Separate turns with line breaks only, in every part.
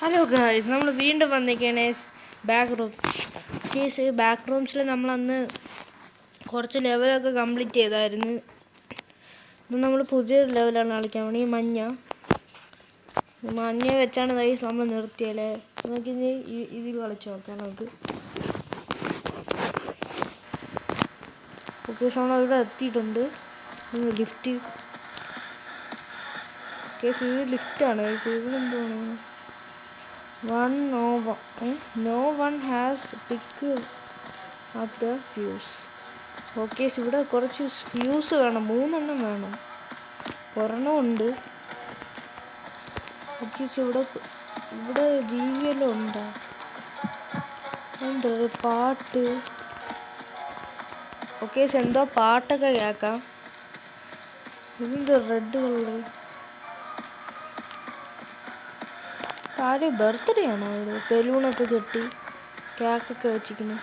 Hello guys, നമ്മൾ വീണ്ടും വന്നിരിക്കുകയാണ് ബാക്ക് റൂംസിൽ നമ്മൾ അന്ന് കുറച്ച് ലെവലൊക്കെ കംപ്ലീറ്റ് ചെയ്തായിരുന്നു. ഇന്ന് നമ്മൾ പുതിയൊരു ലെവലാണ് കളിക്കാൻ വേണ്ടി. മഞ്ഞ വെച്ചാണ് ഗൈസ് നമ്മൾ നിർത്തിയാലേ. നമുക്ക് ഇതിൽ കളിച്ച് നോക്കാം. നമുക്ക് ഓക്കെ, നമ്മൾ ഇവിടെ എത്തിയിട്ടുണ്ട്. ലിഫ്റ്റ് കേസ്, ഇത് ലിഫ്റ്റാണ്. ഇതിലെന്താണ് no one has picked up the fuse. Okay, ഇവിടെ കുറച്ച് ഫ്യൂസ് വേണം. 3 എണ്ണം വേണം. ഒരെണ്ണം ഉണ്ട്. ഓക്കെ, ഇവിടെ ജീവിയെല്ലാം ഉണ്ടോ? എന്താ പാട്ട്? ഓക്കെ, എന്തോ പാട്ടൊക്കെ കേൾക്കാം. ഇതെന്തോ റെഡ് കളർ? ആരും ബർത്ത്ഡേ ആണോ? അവിടെ ബലൂണൊക്കെ കെട്ടി കേക്കൊക്കെ വെച്ചിരിക്കുന്നു.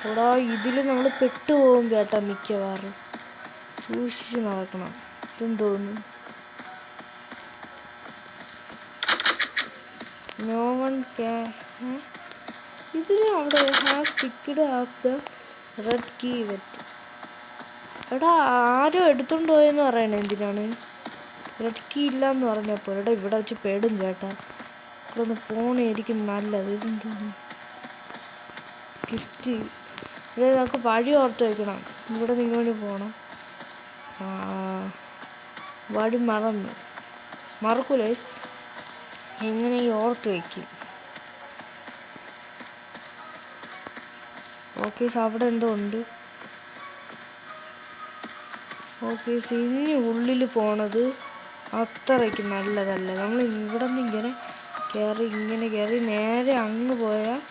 അവിടെ ഇതിൽ നമ്മൾ പെട്ടുപോകും കേട്ടാ, മിക്കവാറും സൂക്ഷിച്ച് നടക്കണം. ഇതെന്ന് തോന്നുന്നു. നോ വൺ ഇതിൽ അവിടെ has picked up the red key yet. എടാ, ആരും എടുത്തോണ്ട് പോയെന്ന് പറയണേ. എന്തിനാണ് റെഡ് കീ ഇല്ലയെന്ന് പറഞ്ഞപ്പോൾ? എടാ, ഇവിടെ വെച്ച് പെടും കേട്ടാ. ഇവിടെ ഒന്ന് പോണേയിരിക്കും നല്ലത്. ഇതെന്തോന്നു ഗിഫ്റ്റ്? ഇവിടെ നമുക്ക് വഴി ഓർത്ത് വയ്ക്കണം. ഇവിടെ നിങ്ങോട്ട് പോകണം. വഴി മറക്കൂലേ? എങ്ങനെ ഓർത്ത് വയ്ക്കും? ഓക്കെ, അവിടെ എന്തോ ഉണ്ട്. ഓക്കെ, ഇനി ഉള്ളിൽ പോണത് അത്രയ്ക്ക് നല്ലതല്ല. നമ്മൾ ഇവിടെ നിന്ന് ഇങ്ങനെ കയറി നേരെ അങ്ങ് പോയാൽ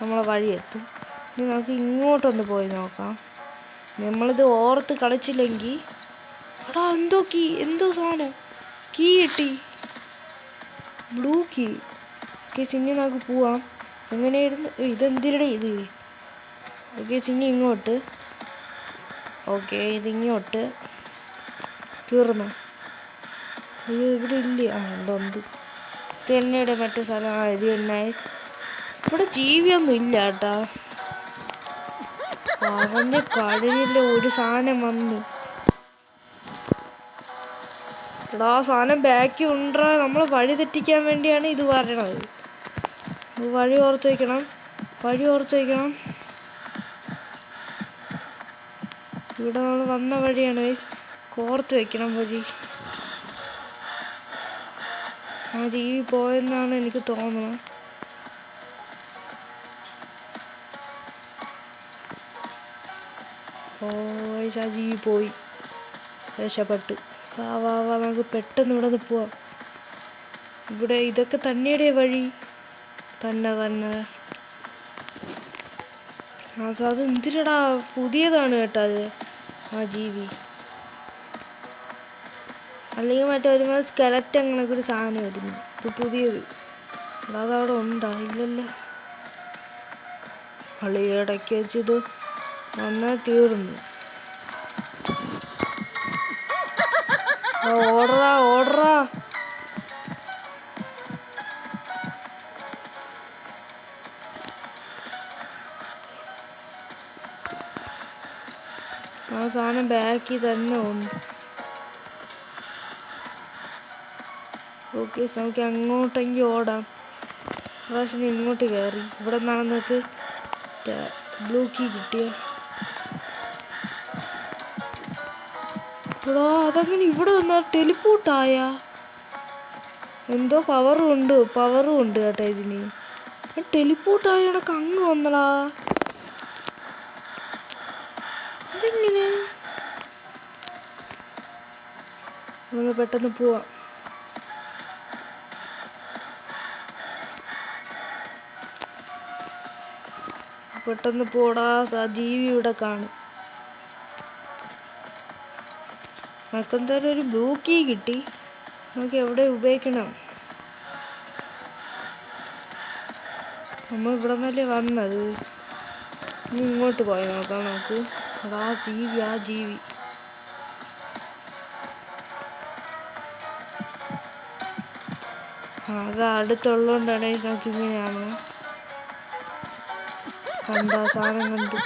നമ്മളെ വഴി എത്തും. ഇനി നമുക്ക് ഇങ്ങോട്ടൊന്ന് പോയി നോക്കാം. നമ്മളിത് ഓർത്ത് കളിച്ചില്ലെങ്കിൽ എടാ, എന്തോ സാധനം കീ കിട്ടി. Blue key. ഓക്കെ, ഇനി നമുക്ക് പോവാം. എങ്ങനെയായിരുന്നു ഇതെന്തിരുടെ ഇത്? ഓക്കെ, ഇനി ഇങ്ങോട്ട്. ഓക്കെ, ഇതിങ്ങോട്ട് തീർന്നു. ഇവിടെ ഇല്ല. ഉണ്ട്. ഇത് തന്നെയുടെ മറ്റേ സ്ഥലം. ഇത് തന്നെ. ഇവിടെ ജീവിയൊന്നും ഇല്ല കേട്ടാ. അവൻ്റെ കഴിഞ്ഞില്ല ഒരു സാധനം വന്നു. എടാ, സാധനം ബാക്കി ഉണ്ടാ. നമ്മൾ വഴി തെറ്റിക്കാൻ വേണ്ടിയാണ് ഇത് പറയണത്. വഴി ഓർത്ത് വയ്ക്കണം. ഇവിടെ നമ്മൾ വന്ന വഴിയാണ്. ഓർത്ത് വയ്ക്കണം വഴി. ആ ജീവി പോയെന്നാണ് എനിക്ക് തോന്നുന്നത്. ആ ജീവി പോയി. രക്ഷപ്പെട്ടു. വാ നമുക്ക് പെട്ടെന്ന് ഇവിടെ നിന്ന് പോവാം. ഇവിടെ ഇതൊക്കെ തന്നെയുടെ വഴി തന്നെ. അത് എന്തിനടാ, പുതിയതാണ് കേട്ടോ അത്. ആ ജീവി അല്ലെങ്കിൽ മറ്റേ ഒരുമാതിരി സ്കെലറ്റ് അങ്ങനൊക്കെ ഒരു സാധനം വരുന്നു. ഇത് പുതിയത്. അതവിടെ ഉണ്ടാ? ഇല്ലല്ലോ. ഇടയ്ക്ക് വെച്ചിത് നന്നായി തീർന്നു. ഓടറാ. ആ സാധനം ബാക്കിൽ തന്നെ ഉണ്ട്. ഓക്കെ, നമുക്ക് അങ്ങോട്ടെങ്കിൽ ഓടാം. പ്രാവശ്യം ഇങ്ങോട്ട് കയറി. ഇവിടെ നിന്നാണ് നമുക്ക് ബ്ലൂ കീ കിട്ടിയ. അതങ്ങനെ ഇവിടെ വന്നാൽ ടെലിപ്പോർട്ടായ. എന്തോ പവറും ഉണ്ട് കേട്ടോ ഇതിന്. ടെലിപ്പോർട്ടായ കണക്ക് അങ്ങ് വന്നടാ. അതെങ്ങനെ? നമുക്ക് പെട്ടെന്ന് പോവാം. പെട്ടെന്ന് പോടാ. ജീവി ഇവിടെ കാണും. നമുക്കെന്തായാലും ഒരു ബ്ലൂ കീ കിട്ടി. നമുക്ക് എവിടെ ഉപയോഗിക്കണം? നമ്മൾ ഇവിടെ നിന്നല്ലേ വന്നത്. ഇനി ഇങ്ങോട്ട് പോയി നോക്കാം നമുക്ക്. ആ ജീവി അത് അടുത്തുള്ളതുകൊണ്ടാണ് നമുക്ക് ഇങ്ങനെയാണ് കണ്ട സാധനം കണ്ടു.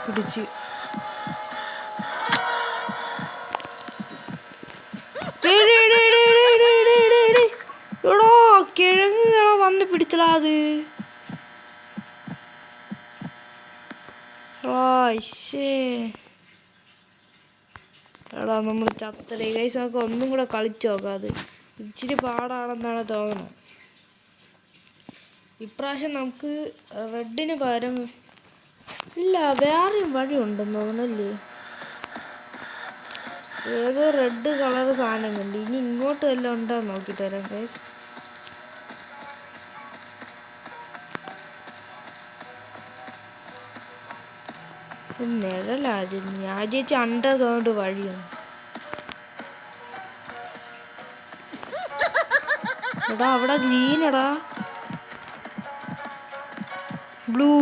പിടിച്ച് എടോ കിഴങ്ങ് വന്ന് പിടിച്ചടാ അത്. എടാ നമ്മൾ ചത്തലേ ഗൈസ്. നമുക്ക് ഒന്നും കൂടെ കളിച്ചു നോക്കാം. അത് ഇച്ചിരി പാടാണെന്നാണ് തോന്നുന്നത്. ഇപ്രാവശ്യം നമുക്ക് റെഡിന് പകരം ഇല്ല വേറെയും വഴി ഉണ്ടെന്ന് തോന്നല്ലേ. ഏതോ റെഡ് കളർ സാധനം കണ്ട്. ഇനി ഇങ്ങോട്ട് വല്ലതും ഉണ്ടോ നോക്കിയിട്ട് വരാം ഗൈസ്. നിഴലായിരുന്നു. ഞാൻ ചേച്ചി അണ്ടർഗ്രൗണ്ട് വഴിയാണ്. എടാ അവിടെ ഗ്രീനടാ ബ്ലൂ.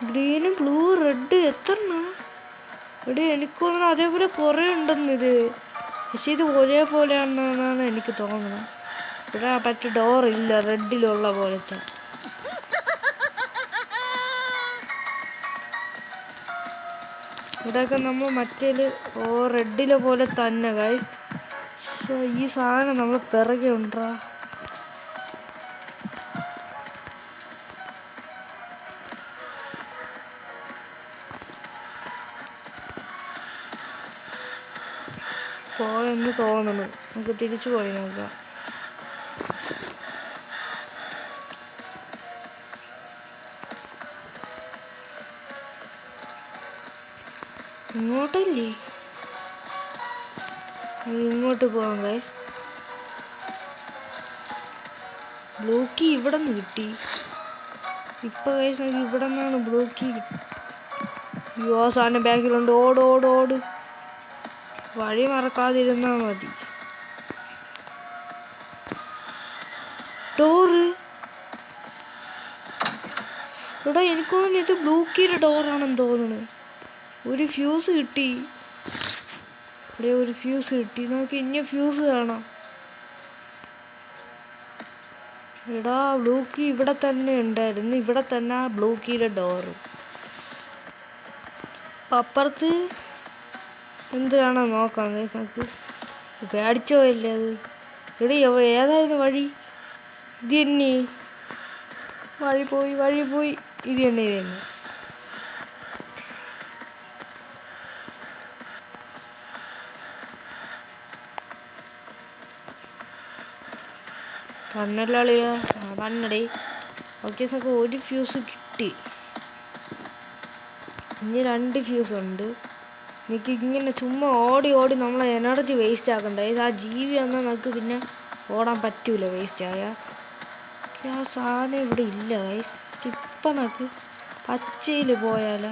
ഗ്രീന് ബ്ലൂ റെഡ് എത്രണ്ണ എടേ? എനിക്ക് തോന്നുന്നു അതേപോലെ കുറേ ഉണ്ടെന്നിത്. പക്ഷെ ഇത് ഒരേപോലെയാണെന്നാണ് എനിക്ക് തോന്നുന്നത്. ഇവിടെ പറ്റിയ ഡോറില്ല റെഡിലുള്ള പോലത്തെ. ഇവിടെയൊക്കെ നമ്മൾ മറ്റേല് റെഡിലെ പോലെ തന്നെ ഗൈസ്. ഈ സാധനം നമ്മൾ പിറകെ ഉണ്ടാ. പോയെന്ന് തോന്നുന്നു. നമുക്ക് തിരിച്ചു പോയി നോക്കാം. ഇങ്ങോട്ടല്ലേ? ഇങ്ങോട്ട് പോവാം ഗൈസ്. ബ്ലൂ കീ ഇവിടെ നിന്ന് കിട്ടി. ഇപ്പൊ ഗൈസ് നമുക്ക് ഇവിടെ നിന്നാണ് ബ്ലൂ കീ കിട്ടി. യോ സാധനം ബാക്കിലുണ്ട്. ഓട് ഓട് ഓട്. വഴി മറക്കാതിരുന്നാ മതി. ഡോറ് ഇവിടെ എനിക്ക് തോന്നുന്നു ഇത് ബ്ലൂ കീയുടെ ഡോറാണെന്ന് തോന്നുന്നു. ഒരു ഫ്യൂസ് കിട്ടി. ഇവിടെ ഒരു ഫ്യൂസ് കിട്ടി. നമുക്ക് ഇനി ഫ്യൂസ് കാണാം. എടാ ബ്ലൂ കീ ഇവിടെ തന്നെ ഉണ്ടായിരുന്നു. ഇവിടെ തന്നെ ബ്ലൂ കീയുടെ ഡോറ്. അപ്പുറത്ത് എന്തിനാണോ നോക്കാം നമുക്ക്. പേടിച്ചോ ഇല്ലേ അത്? എടീ ഏതായിരുന്നു വഴി? ഇത് തന്നെ വഴി പോയി. ഇത് തന്നെ കണ്ണല്ലാളിയാ കണ്ണടേ. ഓക്കെ നമുക്ക് ഒരു ഫ്യൂസ് കിട്ടി. ഇനി 2 ഫ്യൂസ് ഉണ്ട്. എനിക്ക് ഇങ്ങനെ ചുമ്മാ ഓടി നമ്മളെ എനർജി വേസ്റ്റ് ആക്കണ്ട. ആ ജീവി വന്നാൽ നമുക്ക് പിന്നെ ഓടാൻ പറ്റൂല വേസ്റ്റ് ആയ. ആ സാധനം ഇവിടെ ഇല്ല ഗൈസ്. ഇപ്പം നമുക്ക് പച്ചയിൽ പോയാലോ?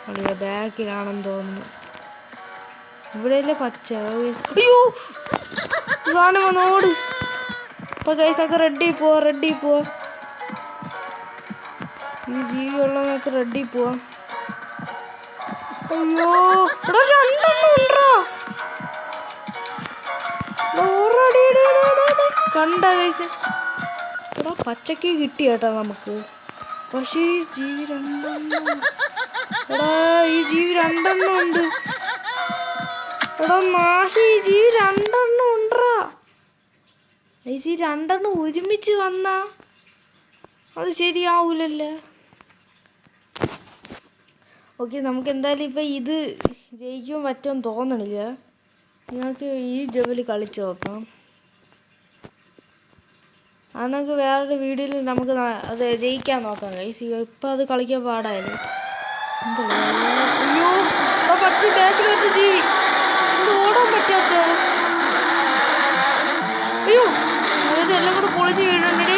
അളിയ ബാക്കിലാണെന്ന് തോന്നുന്നു. ഇവിടെയല്ലേ പച്ച. അയ്യോ സാധനം വന്ന് ഓട്. ഇപ്പൊ ഗൈസ് നമുക്ക് റെഡി പോവാ. ഈ ജീവി ഉള്ള നമുക്ക് റെഡി പോവാം. അയ്യോ ഇവിടെ 2 ഉണ്ടോ? കണ്ട ഗൈസ്. എടാ പച്ചക്ക് കിട്ടി കേട്ടോ നമുക്ക്. പക്ഷേ ഈ ജീവി 2 എടാ ഈ ജീവി 2 ഉണ്ട്. എടാ നാശി ഈ ജീവി 2 ഉണ്ടാ. ഈ 2 ഒരുമിച്ച് വന്നാ അത് ശരിയാവൂലല്ലേ. ഓക്കെ നമുക്ക് എന്തായാലും ഇപ്പം ഇത് ജയിക്കാൻ പറ്റുമെന്ന് തോന്നണില്ല. ഞങ്ങൾക്ക് ഈ ലെവൽ കളിച്ച് നോക്കാം. അത് നമുക്ക് വേറൊരു വീഡിയോയിൽ നമുക്ക് അത് ജയിക്കാൻ നോക്കാം ഗൈസ്. ഇപ്പം അത് കളിക്കാൻ പാടായിരുന്നു. അയ്യോ പറ്റി ബാക്കിൽ വെച്ച ജീവി ഓടാൻ പറ്റാത്ത. അയ്യോ അതെല്ലാം കൂടെ പൊളിഞ്ഞ് വീഴുന്നുണ്ട്.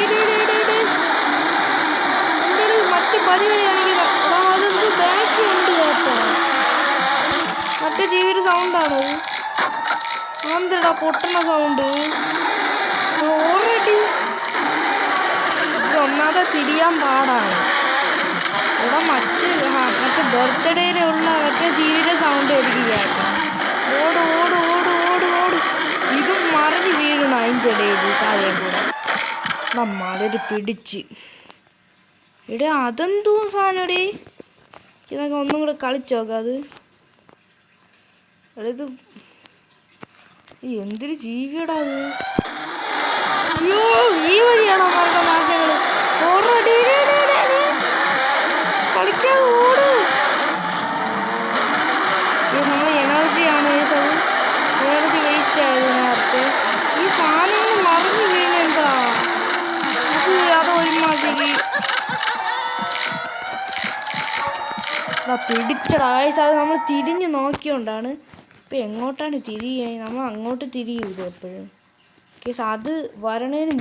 മറ്റു പരിപാടിയാണെങ്കിൽ അതെന്ത് ബാക്കി ഉണ്ട് കേട്ടോ. മറ്റേ ജീവിയുടെ സൗണ്ടാണത്. അതെന്താ പൊട്ടുന്ന സൗണ്ട്? ഓൾറെഡി ഒന്നാതെ തിരിയാൻ പാടാണ്. ഇവിടെ മറ്റേ ബർത്ത്ഡേയിലുള്ള മറ്റേ ജീവിയുടെ സൗണ്ട് എനിക്ക് കേൾക്കാം. ഓട് ഓട് ഓട് ഓട് ഓട്. ഇതും മറിഞ്ഞ് വീഴണം അതിൻ്റെ ഇടയിൽ കാര്യം കൂടെ. നമ്മളൊരു പിടിച്ച് ഇവിടെ അതെന്തോ സാധനടേ. ഇതൊക്കെ ഒന്നും കൂടെ കളിച്ചോക്കാം. ഇത് എന്തൊരു ജീവിയടാ അത്. അയ്യോ ഈ വഴിയാണോ അവരുടെ നാശങ്ങള്. കളിക്കാതെ ഓട്. നമ്മൾ എനർജിയാണ് എനർജി വേസ്റ്റ് ആയത് നേരത്തെ. ഈ സാധനങ്ങൾ മറിഞ്ഞു വീണെന്താ അത് ഒരുമാതിരി പിടിച്ചടാ. അത് നമ്മൾ തിരിഞ്ഞ് നോക്കിയോണ്ടാണ്. ഇപ്പം എങ്ങോട്ടാണ് തിരിയുക? നമ്മൾ അങ്ങോട്ട് തിരിയൂല എപ്പോഴും. കേസ് അത് വരണേന്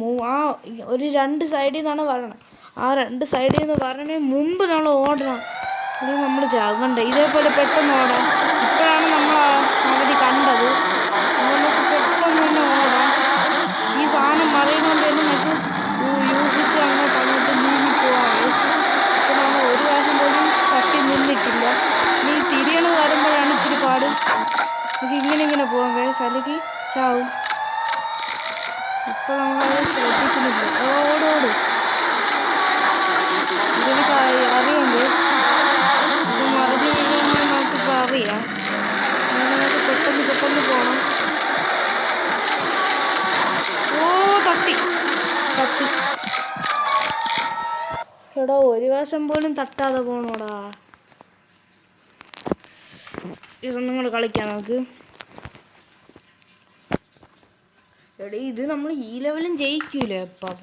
ഒരു 2 സൈഡിൽ നിന്നാണ് വരണം. ആ 2 സൈഡിൽ നിന്ന് വരണേന് മുമ്പ് നമ്മൾ ഓടണം. ഇത് നമ്മൾ ചാകണ്ട. ഇതേപോലെ പെട്ടെന്ന് ഓടാം. ഇപ്പോഴാണ് നമ്മൾ അവധി കണ്ടത്. നമുക്ക് പെട്ടെന്ന് തന്നെ ഓടാം. ഈ സാധനം മറിയുന്നതുകൊണ്ട് തന്നെ നമുക്ക് യൂഹിച്ച് അങ്ങോട്ട് നീങ്ങി പോവാം. ഇപ്പം നമ്മൾ ഒരു പ്രാവശ്യം പോലും തട്ടി നിന്നിട്ടില്ല. നീ തിരിയണ വരുമ്പോഴാണ് ഇച്ചിരി പാട്. നമുക്ക് ഇങ്ങനെ പോകാം കേസ്, അല്ലെങ്കിൽ ചാവും. ഇപ്പോൾ നമ്മളത് ശ്രദ്ധിക്കുന്നില്ല. ഓടോട് ഇതെനിക്ക് അറിയാം കേസ്. ഇത് മറിഞ്ഞു വീഴുമെന്ന് നമുക്കിപ്പോൾ അറിയാം. നമുക്ക് പെട്ടെന്ന് പോകണം. തട്ടി എടാ ഒരു വശം പോലും തട്ടാതെ പോണോടാ. ഇതൊന്നും കൂടെ കളിക്കാം നമുക്ക്. എടേ ഇത് നമ്മൾ ഈ ലെവലും ജയിക്കൂലേ? അപ്പം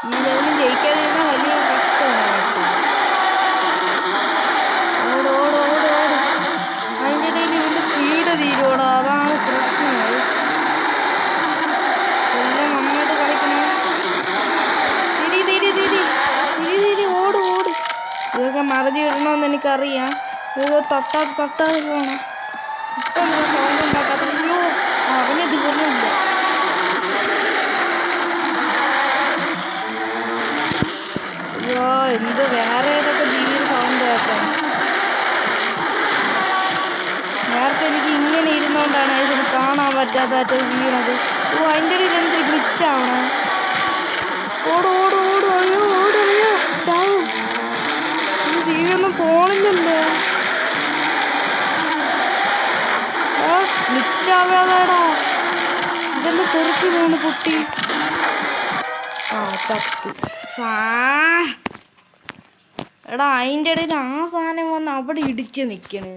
ഈ ലെവലും ജയിക്കാതിരുന്നാൽ വലിയ കഷ്ടമാണ്. അതിൻ്റെ ഇടയിൽ ഇതിൻ്റെ സ്പീഡ് തീരുവോടാ. അതാണ് പ്രശ്നങ്ങൾ. എല്ലാം നന്നായിട്ട് കളിക്കണം. തിരി ഓട്. ഇതൊക്കെ മറിഞ്ഞ് ഇടണമെന്ന് എനിക്കറിയാം. ഇത് തട്ടാതെ പോകണം. ഇപ്പം സൗണ്ട് ഉണ്ടാക്കാത്ത. അയ്യോ അവനത് പോലുമില്ല. അയ്യോ എന്ത് വേറെ ഏതൊക്കെ ജീവിയുടെ സൗണ്ട് കേൾക്കാം. നേരത്തെ എനിക്ക് ഇങ്ങനെ ഇരുന്നോണ്ടാണ് ഇതിന് കാണാൻ പറ്റാത്ത വീണത്. അതിൻ്റെ ഇടയിൽ എന്തൊരു ഗ്ലിച്ചാവണം. ഓട്. അയ്യോ ചാവും. ഈ ജീവിയൊന്നും പോണില്ലല്ലോ. ഗ്ലിച്ചാവേടാ. ഇതെല്ലാം തെറിച്ച് പോണ് കുട്ടി. ചത്ത്. എടാ അതിൻ്റെ ഇടയിൽ ആ സാധനം വന്ന് അവിടെ ഇടിച്ച് നിൽക്കണ്.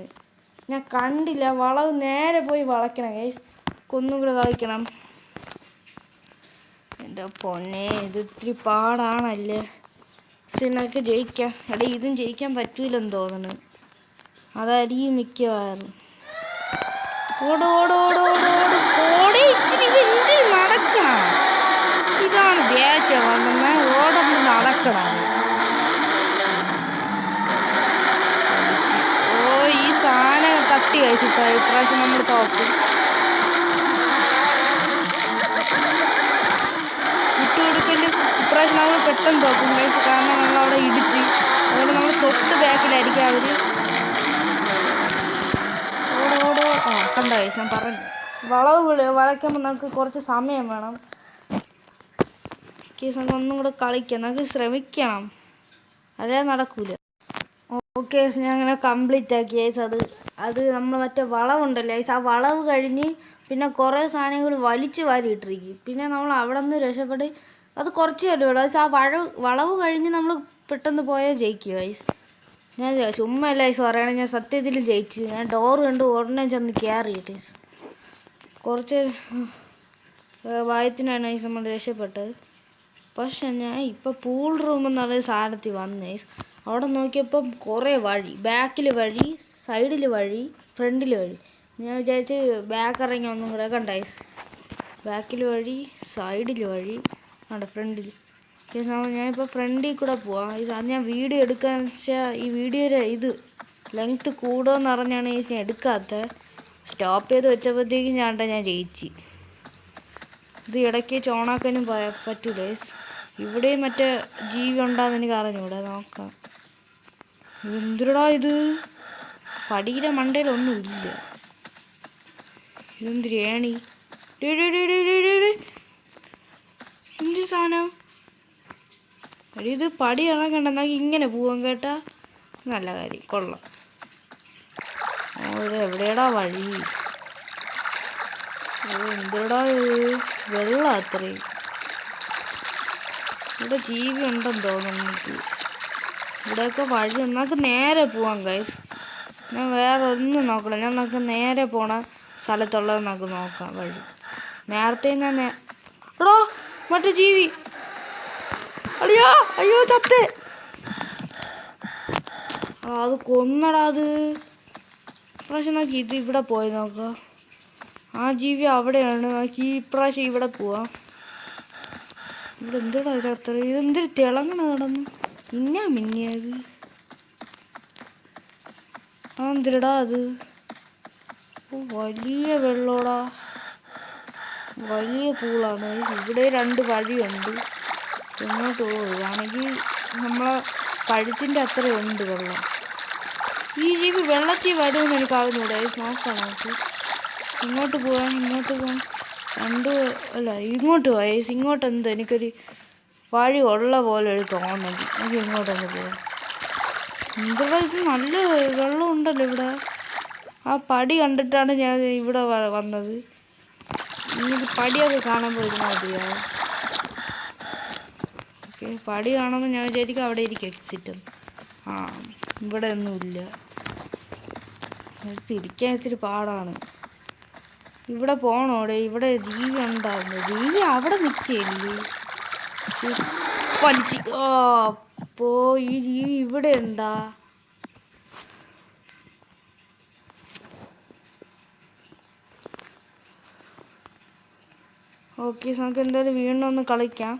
ഞാൻ കണ്ടില്ല. വളവ് നേരെ പോയി വളയ്ക്കണം ഗൈസ്. ഒന്നുകൂടെ കളിക്കണം. എൻ്റെ പൊന്നെ ഇത് ഇത്തിരി പാടാണല്ലേ. ഇതിനൊക്കെ ജയിക്കാം. എടാ ഇതും ജയിക്കാൻ പറ്റൂലെന്ന് തോന്നുന്നു. അതായിരിക്കും മിക്കവാറും. ഓടി ഇത്തിരി നടക്കണം. ഇതാണ് ദേഷ്യം വന്ന ഓടൊന്ന് നടക്കണം. ഈ സാധനം തട്ടി കഴിച്ചിട്ടോ. ഇപ്രാവശ്യം നമ്മൾ തോക്കും. വിട്ടുകൊടുക്കല് ഇപ്രാവശ്യം നമ്മൾ പെട്ടെന്ന് തോക്കും. കാരണം നമ്മളവിടെ ഇടിച്ച്. അതുകൊണ്ട് നമ്മൾ തൊട്ട് ബാക്കിലായിരിക്കും അവർ. കണ്ട കേസ് ഞാൻ പറഞ്ഞു. വളയ്ക്കുമ്പോൾ നമുക്ക് കുറച്ച് സമയം വേണം. കേസ് നമുക്ക് ഒന്നും കൂടെ കളിക്കാം. നമുക്ക് ശ്രമിക്കണം. അതേ നടക്കൂല. ഓക്കെ ഞാൻ അങ്ങനെ കംപ്ലീറ്റ് ആക്കി കേസ്. അത് നമ്മൾ മറ്റേ വളവുണ്ടല്ലോ കേസ്. ആ വളവ് കഴിഞ്ഞ് പിന്നെ കുറേ സാധനങ്ങൾ വലിച്ച് വാരിയിട്ടിരിക്കും. പിന്നെ നമ്മൾ അവിടെ നിന്ന് രക്ഷപ്പെട്ട് അത് കുറച്ച് തരുള്ളൂ. പക്ഷേ ആ വളവ് കഴിഞ്ഞ് നമ്മൾ പെട്ടെന്ന് പോയാൽ ജയിക്കും ഗൈസ്. ഞാൻ ചുമ്മാ അല്ല ഗൈസ് പറയുകയാണെങ്കിൽ ഞാൻ സത്യത്തിലും ജയിച്ചു. ഞാൻ ഡോറ് കണ്ട് ഉടനെ ചെന്ന് കയറിയിട്ട് കുറച്ച് വായത്തിനാണ് ഗൈസ് നമ്മൾ രക്ഷപ്പെട്ടത്. പക്ഷെ ഞാൻ ഇപ്പോൾ പൂൾ റൂം എന്നുള്ള സാധനത്തിൽ വന്നേ. അവിടെ നോക്കിയപ്പം കുറേ വഴി. ബാക്കിൽ വഴി, സൈഡിൽ വഴി, ഫ്രണ്ടിൽ വഴി. ഞാൻ വിചാരിച്ച് ബാക്ക് ഇറങ്ങി ഒന്നും കൂടെ കണ്ട ഗൈസ്. ബാക്കിൽ വഴി, സൈഡിൽ വഴി, അവിടെ ഫ്രണ്ടിൽ. ഞാനിപ്പോൾ ഫ്രണ്ടിൽ കൂടെ പോവാം. അത് ഞാൻ വീഡിയോ എടുക്കാൻ വെച്ചാൽ ഈ വീഡിയോയുടെ ഇത് ലെങ്ത്ത് കൂടുമെന്ന് അറിഞ്ഞാണ് ഞാൻ എടുക്കാത്തത്. സ്റ്റോപ്പ് ചെയ്ത് വെച്ചപ്പോഴത്തേക്കും ഞാൻ ജയിച്ച്. ഇത് ഇടയ്ക്ക് ചോണാക്കാനും പറ്റൂല. ഇവിടെയും മറ്റേ ജീവി ഉണ്ടാന്ന് എനിക്ക് അറിഞ്ഞൂടെ. നോക്കാം. എന്തിടാ ഇത്? പടിയുടെ മണ്ടയിലൊന്നും ഇല്ല. ഇതെന്തിരി ഏണി? എന്ത് സാധനം? ഇത് പടി ഇറങ്ങണ്ടെന്നാക്കി ഇങ്ങനെ പോവാൻ കേട്ടാ. നല്ല കാര്യം, കൊള്ളാം. ഇത് എവിടെയാടാ വഴി? എന്തിടാ വെള്ളം അത്രയും. ഇവിടെ ജീവി ഉണ്ടെന്ന് തോന്നുന്നു എനിക്ക്. ഇവിടെയൊക്കെ വഴി നമുക്ക് നേരെ പോവാം ഗൈസ്. ഞാൻ വേറെ ഒന്നും നോക്കണം. ഞാൻ നമുക്ക് നേരെ പോണ സ്ഥലത്തുള്ളത് നമുക്ക് നോക്കാം വഴി. നേരത്തെ ഞാൻ എടോ മറ്റേ ജീവി. അയ്യോ അയ്യോ ചത്ത്. അത് കൊന്നടാ. അത് ഇപ്രാവശ്യം നോക്കി ഇത് ഇവിടെ പോയി നോക്കാം. ആ ജീവി അവിടെയാണ്. നോക്കി ഇപ്രാവശ്യം ഇവിടെ പോവാം. ഇവിടെ എന്തിടാ ചത്ത? ഇതെന്തൊരു തിളങ്ങണ നടന്ന് മിന്നാ മിന്നിയത്. എന്തിടാ അത്? വലിയ വെള്ളോടാ. വലിയ പൂളാണ്. ഇവിടെ 2 വഴിയുണ്ട്. ഇങ്ങോട്ട് പോവുകയാണെങ്കിൽ നമ്മളെ കഴുത്തിൻ്റെ അത്രയുണ്ട് വെള്ളം. ഈ ജീവി വെള്ളത്തിൽ വരുമെന്ന് എനിക്ക് അറിഞ്ഞൂടെ. നോക്കാം നമുക്ക്. ഇങ്ങോട്ട് പോവാൻ ഇങ്ങോട്ട് പോയി. ഇങ്ങോട്ട് എന്തോ എനിക്കൊരു വഴി ഉള്ള പോലെ ഒരു തോന്നൽ. എനിക്ക് ഇങ്ങോട്ടൊന്ന് പോവാം. എന്തുവാ ഇത്? നല്ല വെള്ളം ഉണ്ടല്ലോ ഇവിടെ. ആ പടി കണ്ടിട്ടാണ് ഞാൻ ഇവിടെ വന്നത്. എനിക്ക് പടിയൊക്കെ കാണുമ്പോൾ ഇരുമാതിരിയാവും. ഓക്കെ, പടി കാണുമ്പോൾ ഞാൻ വിചാരിക്കും അവിടെ ഇരിക്കും എക്സിറ്റ്. ഇവിടെ ഒന്നുമില്ല. തിരിക്കാൻ ഇത്തിരി പാടാണ്. ഇവിടെ പോണോടെ. ഇവിടെ ജീവി ഉണ്ടാവുന്നു. ജീവി അവിടെ നിൽക്കില്ലേ? വലിച്ച് അപ്പോ ഈ ജീവി ഇവിടെ ഉണ്ടാ? ഓക്കെ, നമുക്ക് എന്തായാലും വീണ്ടും ഒന്ന് കളിക്കാം.